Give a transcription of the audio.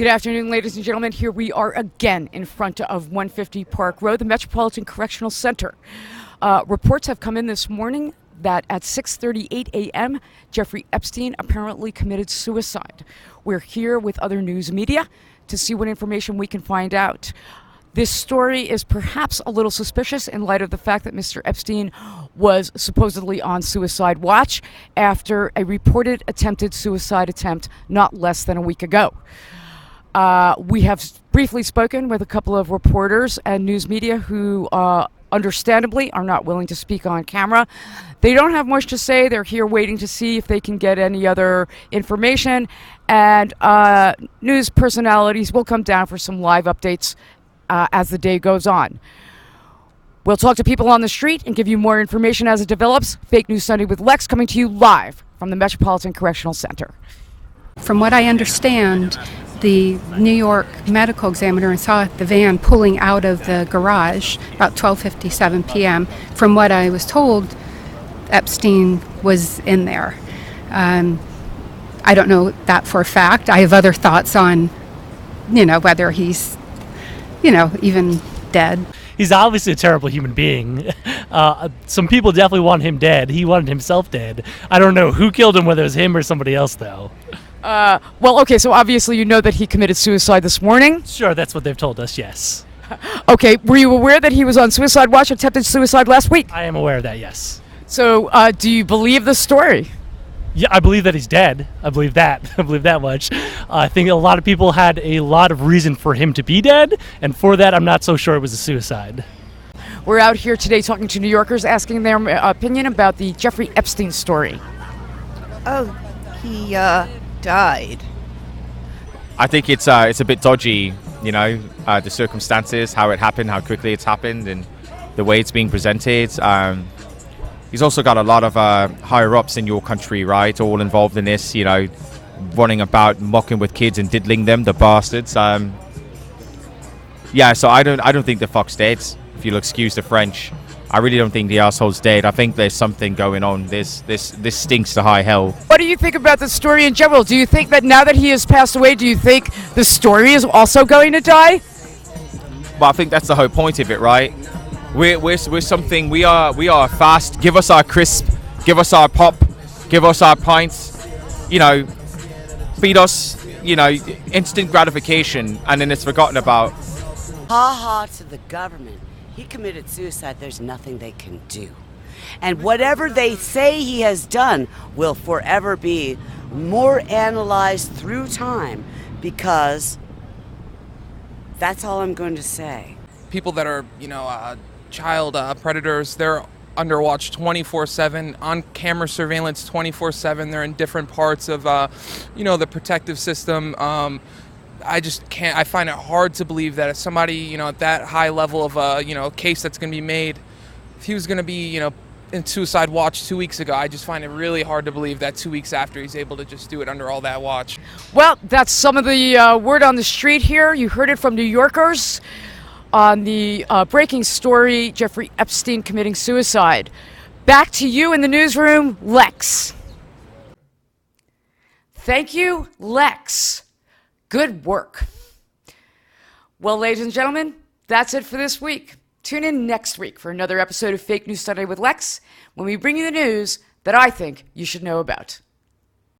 Good afternoon, ladies and gentlemen. Here we are again in front of 150 Park Road, the Metropolitan Correctional Center. Reports have come in this morning that at 6:38 a.m., Jeffrey Epstein apparently committed suicide. We're here with other news media to see what information we can find out. This story is perhaps a little suspicious in light of the fact that Mr. Epstein was supposedly on suicide watch after a reported attempted suicide attempt not less than a week ago. We have briefly spoken with a couple of reporters and news media who understandably are not willing to speak on camera. They don't have much to say. They're here waiting to see if they can get any other information, and news personalities will come down for some live updates as the day goes on. We'll talk to people on the street and give you more information as it develops. Fake News Sunday with Lex coming to you live from the Metropolitan Correctional Center. From what I understand, the New York medical examiner saw the van pulling out of the garage about 12:57 p.m. From what I was told, Epstein was in there. I don't know that for a fact. I have other thoughts on, whether he's, even dead. He's obviously a terrible human being. Some people definitely want him dead. He wanted himself dead. I don't know who killed him, whether it was him or somebody else, though. Okay, so obviously you know that he committed suicide this morning? Sure, that's what they've told us, yes. Okay, were you aware that he was on suicide watch, attempted suicide last week? I am aware of that, yes. So, do you believe the story? Yeah, I believe that he's dead. I believe that. I believe that much. I think a lot of people had a lot of reason for him to be dead, and for that, I'm not so sure it was a suicide. We're out here today talking to New Yorkers, asking their opinion about the Jeffrey Epstein story. Oh, he died. I think it's a bit dodgy, the circumstances, how it happened, how quickly it's happened, and the way it's being presented. He's also got a lot of higher-ups in your country, right, all involved in this, running about, mocking with kids and diddling them, the bastards. So I don't think the fuck's dead, if you'll excuse the French. I really don't think the asshole's dead. I think there's something going on. This stinks to high hell. What do you think about the story in general? Do you think that now that he has passed away, do you think the story is also going to die? Well, I think that's the whole point of it, right? We're something. We are fast. Give us our crisp. Give us our pop. Give us our pints. Feed us. Instant gratification, and then it's forgotten about. Ha ha to the government. He committed suicide. There's nothing they can do. And whatever they say he has done will forever be more analyzed through time, because that's all I'm going to say. People that are, child predators, they're under watch 24/7, on camera surveillance 24/7. They're in different parts of, the protective system. I just can't. I find it hard to believe that if somebody, at that high level of a case that's going to be made, if he was going to be, in suicide watch 2 weeks ago, I just find it really hard to believe that 2 weeks after he's able to just do it under all that watch. Well, that's some of the word on the street here. You heard it from New Yorkers on the breaking story, Jeffrey Epstein committing suicide. Back to you in the newsroom, Lex. Thank you, Lex. Good work. Well, ladies and gentlemen, that's it for this week. Tune in next week for another episode of Fake News Sunday with Lex, when we bring you the news that I think you should know about.